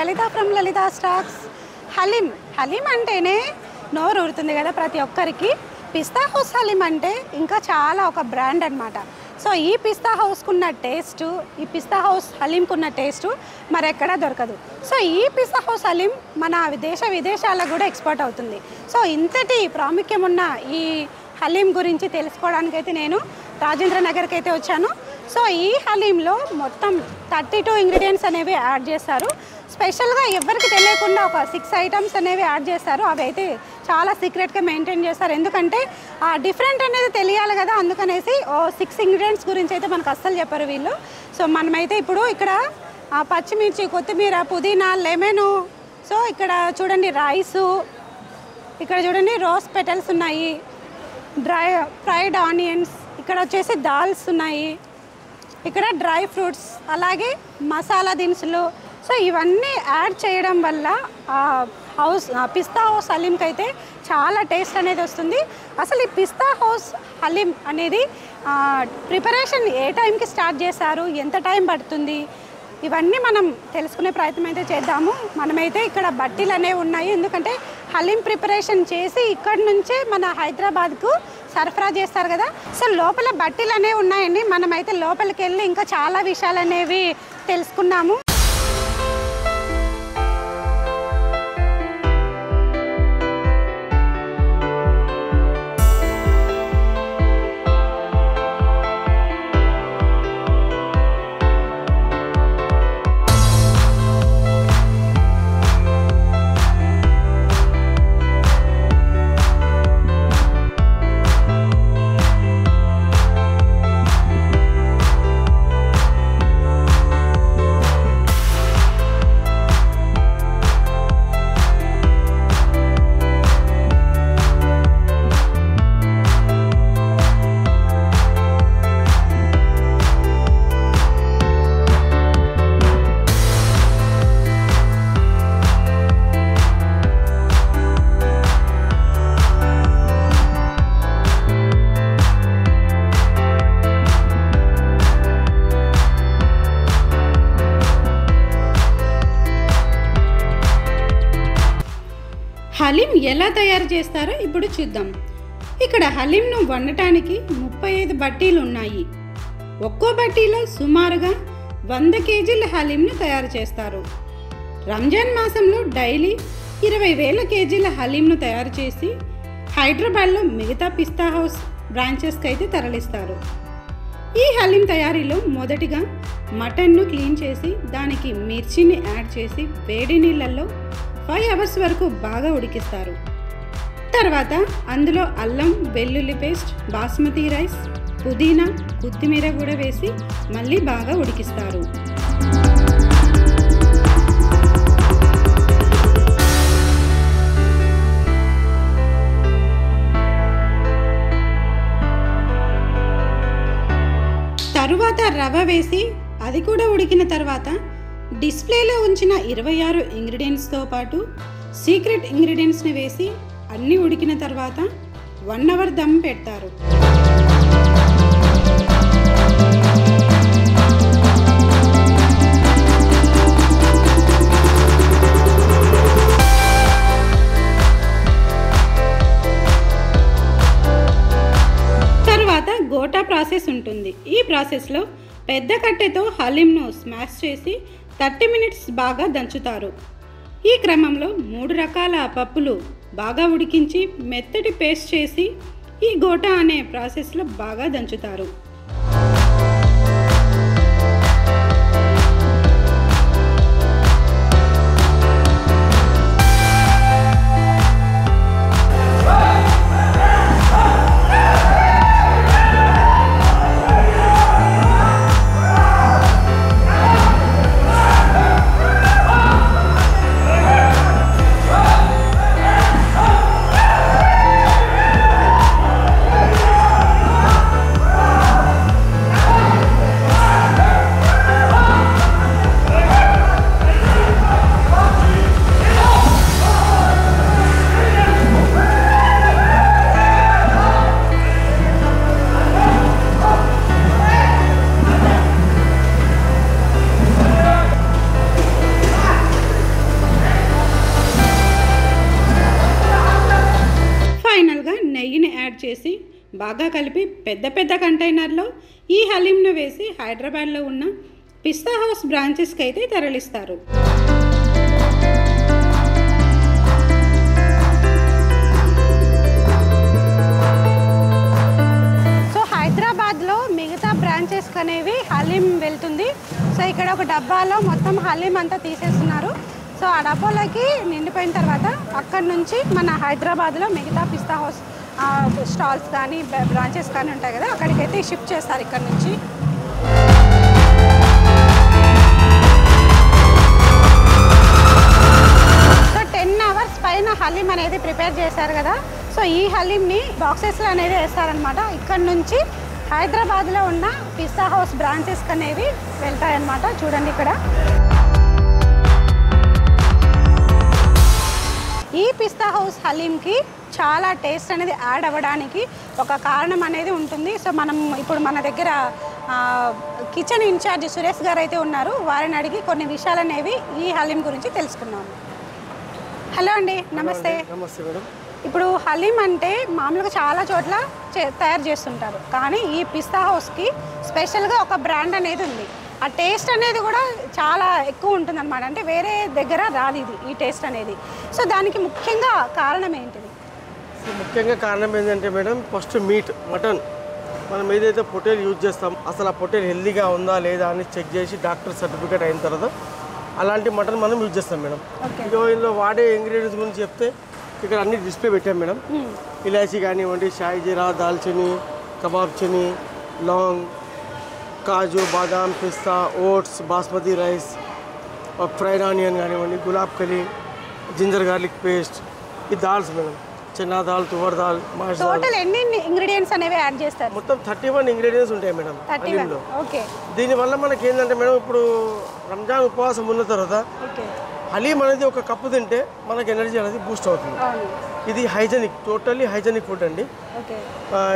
Lalitha from Lalitha stocks. Haleem haleem అంటేనే నోరు ఊరుతుంది కదా ప్రతి ఒక్కరికి. పిస్తా హౌస్ హలీం అంటే ఇంకా చాలా ఒక బ్రాండ్ అనమాట. సో ఈ పిస్తా హౌస్కున్న టేస్టు, ఈ పిస్తా హౌస్ హలీంకున్న టేస్టు మరెక్కడా దొరకదు. సో ఈ పిస్తా హౌస్ హలీం మన విదేశాలకు కూడా ఎక్స్పోర్ట్ అవుతుంది. సో ఇంతటి ప్రాముఖ్యం ఉన్న ఈ హలీం గురించి తెలుసుకోవడానికైతే నేను రాజేంద్ర నగర్కి అయితే వచ్చాను. సో ఈ హలీంలో మొత్తం 32 ఇంగ్రీడియంట్స్ అనేవి యాడ్ చేస్తారు. స్పెషల్గా ఎవరికి తెలియకుండా ఒక 6 ఐటమ్స్ అనేవి యాడ్ చేస్తారు. అవి అయితే చాలా సీక్రెట్గా మెయింటైన్ చేస్తారు. ఎందుకంటే ఆ డిఫరెంట్ అనేది తెలియాలి కదా, అందుకనేసి 6 ఇంగ్రీడియంట్స్ గురించి అయితే మనకు అస్సలు చెప్పరు వీళ్ళు. సో మనమైతే ఇప్పుడు ఇక్కడ పచ్చిమిర్చి, కొత్తిమీర, పుదీనా, లెమను, సో ఇక్కడ చూడండి రైసు, ఇక్కడ చూడండి రోజ్ పెటల్స్ ఉన్నాయి, ఫ్రైడ్ ఆనియన్స్, ఇక్కడ వచ్చేసి దాల్స్ ఉన్నాయి, ఇక్కడ డ్రై ఫ్రూట్స్, అలాగే మసాలా దినుసులు. సో ఇవన్నీ యాడ్ చేయడం వల్ల పిస్తా హౌస్ హలీంకి అయితే చాలా టేస్ట్ అనేది వస్తుంది. అసలు ఈ పిస్తా హౌస్ హలీం అనేది ప్రిపరేషన్ ఏ టైంకి స్టార్ట్ చేశారు, ఎంత టైం పడుతుంది, ఇవన్నీ మనం తెలుసుకునే ప్రయత్నం అయితే చేద్దాము. మనమైతే ఇక్కడ బట్టీలు అనేవి ఉన్నాయి, ఎందుకంటే హలీం ప్రిపరేషన్ చేసి ఇక్కడి నుంచే మన హైదరాబాద్కు సరఫరా చేస్తారు కదా. సో లోపల బట్టీలు అనేవి ఉన్నాయండి. మనమైతే లోపలికి వెళ్ళి ఇంకా చాలా విషయాలు అనేవి తెలుసుకున్నాము. హలీం ఎలా తయారు చేస్తారో ఇప్పుడు చూద్దాం. ఇక్కడ హలీంను వండటానికి 35 బట్టీలు ఉన్నాయి. ఒక్కో బట్టీలో సుమారుగా 100 కేజీల హలీంను తయారు చేస్తారు. రంజాన్ మాసంలో డైలీ 20,000 కేజీల హలీంను తయారు చేసి హైదరాబాద్లో మిగతా పిస్తా హౌస్ బ్రాంచెస్కి అయితే తరలిస్తారు. ఈ హలీం తయారీలో మొదటిగా మటన్ను క్లీన్ చేసి దానికి మిర్చిని యాడ్ చేసి వేడి నీళ్ళల్లో 5 అవర్స్ వరకు బాగా ఉడికిస్తారు. తర్వాత అందులో అల్లం వెల్లుల్లి పేస్ట్, బాస్మతి రైస్, పుదీనా, కొత్తిమీర కూడా వేసి మళ్ళీ బాగా ఉడికిస్తారు. తరువాత రవ్వ వేసి అది కూడా ఉడికిన తర్వాత డిస్ప్లేలో ఉంచిన 26 ఇంగ్రీడియంట్స్తో పాటు సీక్రెట్ ఇంగ్రీడియంట్స్ని వేసి అన్నీ ఉడికిన తర్వాత 1 అవర్ దమ్ పెడతారు. తర్వాత గోటా ప్రాసెస్ ఉంటుంది. ఈ ప్రాసెస్లో పెద్ద కట్టెతో హలీంను స్మాష్ చేసి 30 మినిట్స్ బాగా దంచుతారు. ఈ క్రమంలో 3 రకాల పప్పులు బాగా ఉడికించి మెత్తటి పేస్ట్ చేసి ఈ గోటా అనే ప్రాసెస్లో బాగా దంచుతారు. బాగా కలిపి పెద్ద పెద్ద కంటైనర్లో ఈ హలీంను వేసి హైదరాబాద్లో ఉన్న పిస్తా హౌస్ బ్రాంచెస్కి అయితే తరలిస్తారు. హైదరాబాద్లో మిగతా బ్రాంచెస్కి అనేవి హలీం వెళ్తుంది. సో ఇక్కడ ఒక డబ్బాలో మొత్తం హలీం అంతా తీసేస్తున్నారు. సో ఆ డబ్బాలోకి నిండిపోయిన తర్వాత అక్కడ నుంచి మన హైదరాబాద్లో మిగతా పిస్తా హౌస్ స్టాల్స్ కానీ బ్రాంచెస్ కానీ ఉంటాయి కదా, అక్కడికైతే షిఫ్ట్ చేస్తారు ఇక్కడ నుంచి. సో 10 hours పైన హలీం అనేది ప్రిపేర్ చేశారు కదా. సో ఈ హలీంని బాక్సెస్లో అనేది వేస్తారనమాట. ఇక్కడ నుంచి హైదరాబాద్లో ఉన్న పిస్తా హౌస్ బ్రాంచెస్కి అనేవి వెళ్తాయన్నమాట. చూడండి ఇక్కడ ఈ పిస్తా హౌస్ హలీంకి చాలా టేస్ట్ అనేది యాడ్ అవ్వడానికి ఒక కారణం అనేది ఉంటుంది. సో మనం ఇప్పుడు మన దగ్గర కిచెన్ ఇన్ఛార్జ్ సురేష్ గారు అయితే ఉన్నారు. వారిని అడిగి కొన్ని విషయాలు అనేవి ఈ హలీం గురించి తెలుసుకున్నాము. హలో అండి, నమస్తే. నమస్తే మేడం. ఇప్పుడు హలీం అంటే మామూలుగా చాలా చోట్ల తయారు చేస్తుంటారు, కానీ ఈ పిస్తా హౌస్కి స్పెషల్గా ఒక బ్రాండ్ అనేది ఉంది. ఆ టేస్ట్ అనేది కూడా చాలా ఎక్కువ ఉంటుంది అనమాట. అంటే వేరే దగ్గర రాదు ఇది, ఈ టేస్ట్ అనేది. సో దానికి ముఖ్యంగా కారణం ఏంటిది? ముఖ్యంగా కారణం ఏంటంటే మేడం, ఫస్ట్ మటన్ మనం ఏదైతే పొటేల్ యూజ్ చేస్తాం, అసలు ఆ పొటేల్ హెల్దీగా ఉందా లేదా అని చెక్ చేసి డాక్టర్ సర్టిఫికేట్ అయిన తర్వాత అలాంటి మటన్ మనం యూజ్ చేస్తాం మేడం. ఇందులో వాడే ఇంగ్రీడియంట్స్ గురించి చెప్తే ఇక్కడ అన్ని డిస్ప్లే పెట్టాం మేడం. ఇలాచీ కానివ్వండి, షాయి జీరా, దాల్చిని, కబాబ్ చిని, లాంగ్, కాజు, బాదాం, పిస్తా, oats, basmati rice, fried onion కానివ్వండి, గులాబ్ కలి, జింజర్ గార్లిక్ పేస్ట్, ఈ దాల్స్ మేడం. చెన్నా దాల్, తువర్ దాల్, మాష్ దాల్. టోటల్ ఎన్ని ఇంగ్రీడియంట్స్ అనేవి యాడ్ చేస్తారు? మొత్తం 31 ఇంగ్రీడియంట్స్ ఉంటాయి మేడం హలీంలో. దీనివల్ల మనకి ఏంటంటే మేడం, ఇప్పుడు రంజాన్ ఉపవాసం ఉన్న తర్వాత హలీం అనేది ఒక కప్పు తింటే మనకి ఎనర్జీ అనేది బూస్ట్ అవుతుంది. ఇది హైజెనిక్, టోటల్లీ హైజెనిక్ ఫుడ్ అండి.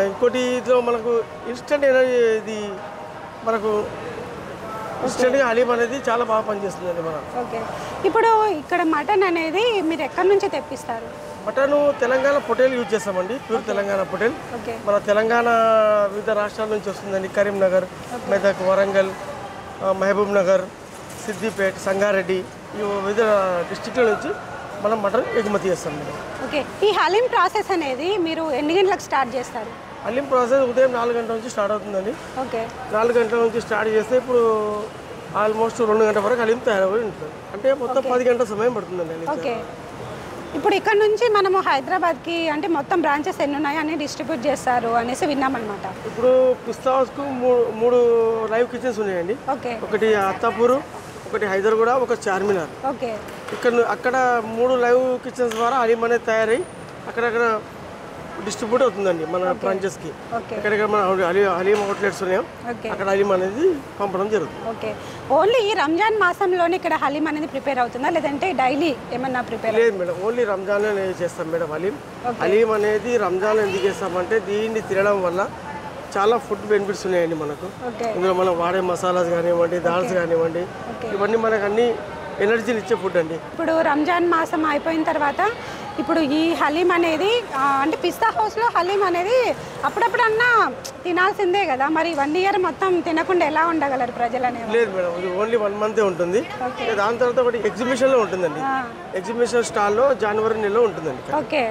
ఇంకోటి ఇదిలో మనకు ఇన్స్టెంట్ ఎనర్జీ, ఇది మనకు ఇన్స్టెంట్గా హలీం అనేది చాలా బాగా పనిచేస్తుంది మనం. ఇప్పుడు ఇక్కడ మటన్ అనేది మీరు ఎక్కడి నుంచి తెప్పిస్తారు? మటన్ తెలంగాణ పొటేల్ యూజ్ చేస్తామండి, ప్యూర్ తెలంగాణ పొటేల్. మన తెలంగాణ వివిధ రాష్ట్రాల నుంచి వస్తుందండి. కరీంనగర్, మెదక్, వరంగల్, మహబూబ్ నగర్, సిద్దిపేట, సంగారెడ్డి, ఈ వివిధ డిస్ట్రిక్ట్ల నుంచి మనం మటన్ ఎగుమతి చేస్తాం మేడం. ఓకే, ఈ హలీం ప్రాసెస్ అనేది మీరు ఎన్ని గంటలకు స్టార్ట్ చేస్తారు? హలీం ప్రాసెస్ ఉదయం 4 గంటల నుంచి స్టార్ట్ అవుతుందండి. 4 గంటల నుంచి స్టార్ట్ చేస్తే ఇప్పుడు ఆల్మోస్ట్ 2 గంటల వరకు హలీం తయారై ఉంటుంది. అంటే మొత్తం 10 గంటల సమయం పడుతుందండి. ఓకే, ఇప్పుడు ఇక్కడ నుంచి మనము హైదరాబాద్కి అంటే మొత్తం బ్రాంచెస్ ఎన్ని ఉన్నాయి అని డిస్ట్రిబ్యూట్ చేస్తారు అనేసి విన్నామన్నమాట. ఇప్పుడు పిస్తా హౌస్కు 3 లైవ్ కిచెన్స్ ఉన్నాయండి. ఒకటి అత్తాపూరు, ఒకటి హైదరాబాద్, ఒక చార్మినార్. అక్కడ 3 లైవ్ కిచెన్స్ ద్వారా హలీం అనేది తయారై అక్కడక్కడ డిస్ట్రిబ్యూట్ అవుతుందండి మన బ్రాంచెస్కి. ఎక్కడెక్కడ మన హలీం అవుట్లెట్స్ ఉన్నాయో అక్కడ హలీం అనేది పంపడం జరుగుతుంది. ఓకే, ఓన్లీ ఈ రంజాన్ మాసంలోనే ఇక్కడ హలీం అనేది ప్రిపేర్ అవుతుందా, లేదంటే డైలీ ఏమన్నా ప్రిపేర్? లేదు మేడం, ఓన్లీ రంజాన్లో చేస్తాం మేడం హలీం. హలీం అనేది రంజాన్ ఎందుకు చేస్తామంటే దీన్ని తినడం వల్ల చాలా ఫుడ్ బెనిఫిట్స్ ఉన్నాయండి మనకు. ఇందులో మనం వాడే మసాలాస్ కానివ్వండి, దాల్స్ కానివ్వండి, ఇవన్నీ మనకు అన్ని ఎనర్జీని ఇచ్చే ఫుడ్ అండి. ఇప్పుడు రంజాన్ మాసం అయిపోయిన తర్వాత ఇప్పుడు ఈ హలీం అనేది అంటే పిస్తా హౌస్లో హలీం అనేది అప్పుడప్పుడన్నా తినాల్సిందే కదా, మరి 1 year మొత్తం తినకుండా ఎలా ఉండగలరు ప్రజలు అనేది? లేదు మేడం, ఇది ఓన్లీ 1 month ఉంటుంది. దాని తర్వాత ఒకటి ఎగ్జిబిషన్లో ఉంటుందండి. ఎగ్జిబిషన్ స్టాల్లో జనవరి నెలలో ఉంటుందండి. ఓకే,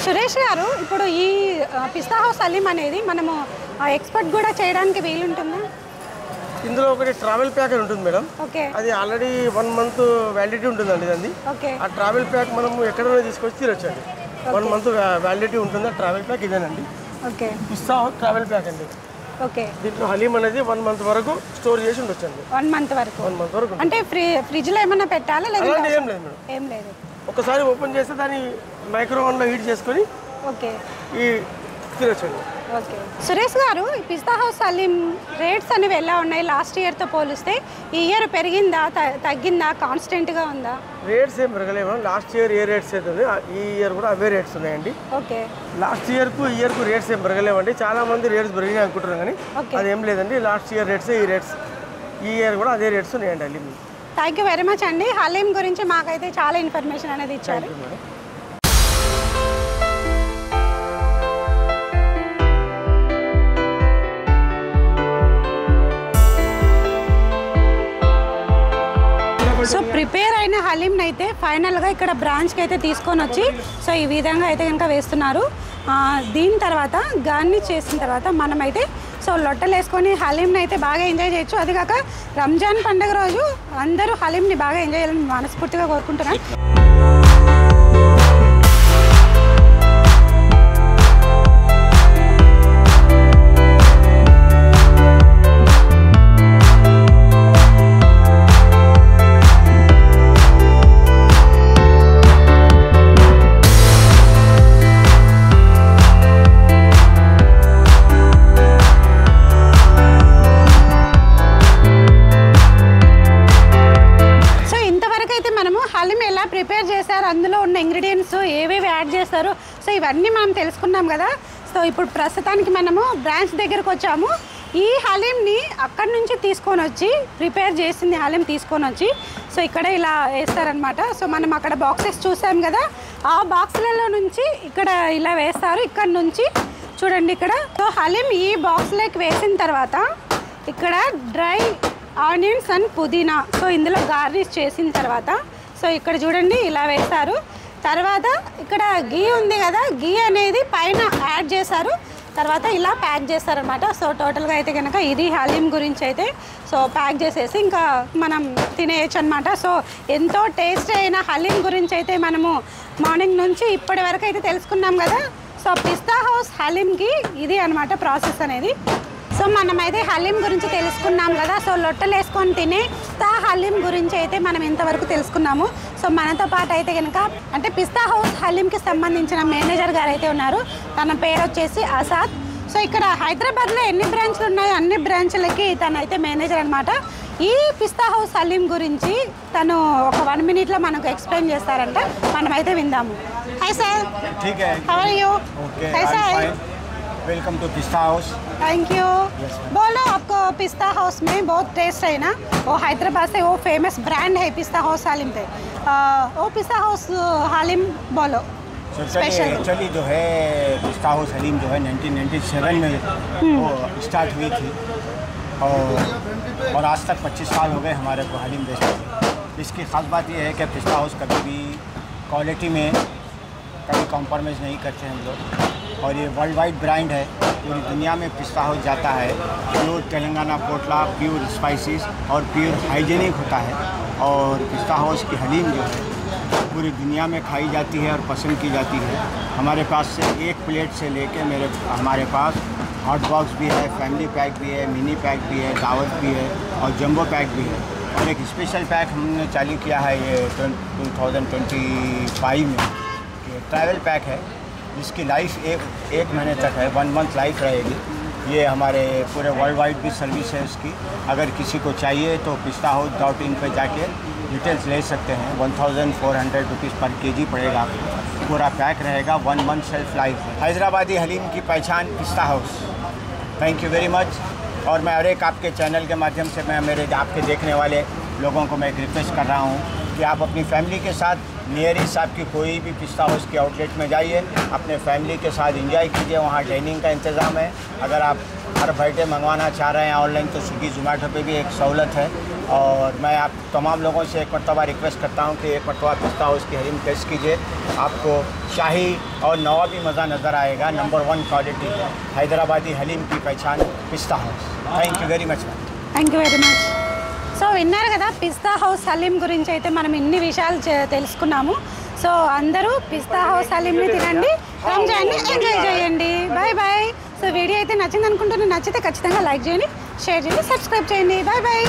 సురేష్ గారు, ఇప్పుడు ఈ పిస్తా హౌస్ హలీం అనేది మనము ఎక్స్పోర్ట్ కూడా చేయడానికి వీలుంటుందా? ఇందులో ఒకటి ట్రావెల్ ప్యాక్ అని ఉంటుంది మేడం. అది ఆల్రెడీ 1 month వ్యాలిడిటీ ఉంటుందండి. అది ఆ ట్రావెల్ ప్యాక్ మనం ఎక్కడైనా తీసుకొచ్చి తినొచ్చండి. 1 month వ్యాలిడిటీ ఉంటుంది. ఆ ట్రావెల్ ప్యాక్ ఇదేనండి, పిస్తా హౌస్ ట్రావెల్ ప్యాక్ అండి. దీంట్లో హలీం అనేది 1 month వరకు స్టోర్ చేసి ఉండొచ్చండి. 1 month వరకు అంటే ఫ్రిడ్జ్లో ఏమైనా పెట్టాలా? ఏం లేదు మేడం, ఏం లేదు. ఒకసారి ఓపెన్ చేస్తే దాన్ని మైక్రోవేవ్లో హీట్ చేసుకొని ఈ తినొచ్చండి. ఓకే, సురేష్ గారు, ఈ పిస్తా హౌస్ హలీం రేట్స్ అనేవి ఎలా ఉన్నాయి లాస్ట్ ఇయర్తో పోలిస్తే? ఈ ఇయర్ పెరిగిందా, తగ్గిందా, కాన్స్టెంట్గా ఉందా? రేట్స్ ఏం పెరగలేము. లాస్ట్ ఇయర్ ఏ రేట్స్ అయితే ఈ ఇయర్ కూడా అవే రేట్స్ ఉన్నాయండి. లాస్ట్ ఇయర్కు ఈ ఇయర్కు రేట్స్ ఏం పెరగలేమండి. చాలా మంది రేట్స్ పెరిగినాయి అనుకుంటున్నాం, కానీ అదేం లేదండి. లాస్ట్ ఇయర్ రేట్స్ ఈ రేట్స్ ఈ ఇయర్ కూడా అదే రేట్స్ ఉన్నాయండి haleem. Thank you very much అండి. హలీం గురించి మాకైతే చాలా ఇన్ఫర్మేషన్ అనేది ఇచ్చారు. సో ప్రిపేర్ అయిన హలీంని అయితే ఫైనల్గా ఇక్కడ బ్రాంచ్కి అయితే తీసుకొని వచ్చి సో ఈ విధంగా అయితే కనుక వేస్తున్నారు. దీని తర్వాత గార్నిష్ చేసిన తర్వాత మనమైతే సో లొట్టలు వేసుకొని హలీంని అయితే బాగా ఎంజాయ్ చేయొచ్చు. అది కాక రంజాన్ పండుగ రోజు అందరూ హలీంని బాగా ఎంజాయ్ చేయాలని మనస్ఫూర్తిగా కోరుకుంటున్నాను. ప్రిపేర్ చేశారు, అందులో ఉన్న ఇంగ్రీడియంట్స్ ఏవేవి యాడ్ చేస్తారు, సో ఇవన్నీ మనం తెలుసుకున్నాం కదా. సో ఇప్పుడు ప్రస్తుతానికి మనము బ్రాంచ్ దగ్గరకు వచ్చాము. ఈ హలీంని అక్కడి నుంచి తీసుకొని వచ్చి ప్రిపేర్ చేసింది హలీం తీసుకొని వచ్చి సో ఇక్కడ ఇలా వేస్తారనమాట. సో మనం అక్కడ బాక్సెస్ చూసాం కదా, ఆ బాక్స్లలో నుంచి ఇక్కడ ఇలా వేస్తారు. ఇక్కడ నుంచి చూడండి ఇక్కడ. సో హలీం ఈ బాక్స్లోకి వేసిన తర్వాత ఇక్కడ డ్రై ఆనియన్స్ అండ్ పుదీనా సో ఇందులో గార్నిష్ చేసిన తర్వాత సో ఇక్కడ చూడండి ఇలా వేస్తారు. తర్వాత ఇక్కడ గీ ఉంది కదా, గీ అనేది పైన యాడ్ చేశారు. తర్వాత ఇలా ప్యాక్ చేస్తారనమాట. సో టోటల్గా అయితే కనుక ఇది హలీం గురించి అయితే సో ప్యాక్ చేసేసి ఇంకా మనం తినేయచ్చు అనమాట. సో ఎంతో టేస్ట్ అయిన హలీం గురించి అయితే మనము మార్నింగ్ నుంచి ఇప్పటి వరకు అయితే తెలుసుకున్నాం కదా. సో పిస్తా హౌస్ హలీంకి ఇది అనమాట ప్రాసెస్ అనేది. సో మనమైతే హలీం గురించి తెలుసుకున్నాం కదా. సో లొట్టలు వేసుకొని తినే పిస్తా హలీం గురించి అయితే మనం ఇంతవరకు తెలుసుకున్నాము. సో మనతో పాటు అయితే కనుక అంటే పిస్తా హౌస్ హలీంకి సంబంధించిన మేనేజర్ గారు అయితే ఉన్నారు. తన పేరు వచ్చేసి ఆసాద్. సో ఇక్కడ హైదరాబాద్లో ఎన్ని బ్రాంచ్లు ఉన్నాయో అన్ని బ్రాంచ్లకి తను అయితే మేనేజర్ అనమాట. ఈ పిస్తా హౌస్ హలీం గురించి తను ఒక 1 minute మనకు ఎక్స్ప్లెయిన్ చేస్తారంట. మనమైతే విందాము. Hi sir, how are you? Hi sir, welcome to Pista House. Thank you. बोलो आपको पिस्ता हाउस में बहुत टेस्ट है ना, वो हैदराबाद से वो फेमस ब्रांड है पिस्ता हाउस हालिम थे. वो पिस्ता हाउस हालिम बोलो स्पेशल. एक्चुअली जो है पिस्ता हाउस हलीम जो है 1997 में वो स्टार्ट हुई थी और आज तक 25 साल हो गए हमारे को हलीम बेचते हुए. इसकी ख़ास बात ये है कि पिस्ता हाउस कभी भी क्वालिटी में कभी कॉम्प्रोमाइज़ नहीं करते हम लोग. और ये वर्ल्ड वाइड ब्रांड है, पूरी दुनिया में पिस्ता हाउस जाता है. प्योर तेलंगाना पोटला, प्योर स्पाइसेस और प्योर हाइजीनिक होता है. और पिस्ता हाउस की हलीम जो है पूरी दुनिया में खाई जाती है और पसंद की जाती है. हमारे पास से 1 प्लेट से लेके हमारे पास हॉट बॉक्स भी है, फैमिली पैक भी है, मिनी पैक भी है, दावत भी है और जंबो पैक भी है. और एक स्पेशल पैक हमने चालू किया है ये 2025 में, ट्रैवल पैक है जिसकी लाइफ एक महीने तक है, 1 month लाइफ रहेगी. ये हमारे पूरे वर्ल्ड वाइड भी सर्विस है उसकी. अगर किसी को चाहिए तो pistahouse.in पे जाके डिटेल्स ले सकते हैं. 1400 रुपीज़ पर kg पड़ेगा आपको. पूरा पैक रहेगा, 1 month शेल्फ लाइफ है. हैदराबादी हलीम की पहचान पिस्ता House. Thank you very much. और मैं हर एक आपके चैनल के माध्यम से मैं मेरे आपके देखने वाले लोगों को मैं एक रिक्वेस्ट कर रहा हूँ कि आप अपनी फैमिली के साथ नियरेस्ट आपकी कोई भी पिस्ता हाउस के आउटलेट में जाइए, अपने फैमिली के साथ एंजॉय कीजिए. वहाँ डाइनिंग का इंतज़ाम है. अगर आप हर बर्थडे मंगवाना चाह रहे हैं ऑनलाइन तो स्विगी जोमेटो पे भी एक सहूलत है. और मैं आप तमाम लोगों से एक मरतबा रिक्वेस्ट करता हूँ कि एक मरतबा पिस्ता हाउस की हलीम टेस्ट कीजिए. आपको शाही और नवाबी मज़ा नज़र आएगा. नंबर 1 क्वालिटी है. हैदराबादी हलीम की पहचान पिस्ता House. Thank you very much. Thank you very much. So విన్నారు కదా పిస్తా హౌస్ హలీం గురించి అయితే మనం ఇన్ని విషయాలు తెలుసుకున్నాము. సో అందరూ పిస్తా హౌస్ హలీంని తినండి, రంజాన్ని ఎంజాయ్ చేయండి. Bye bye. సో వీడియో అయితే నచ్చింది అనుకుంటున్నాను. నచ్చితే ఖచ్చితంగా లైక్ చేయండి, షేర్ చేయండి, సబ్స్క్రైబ్ చేయండి. Bye bye.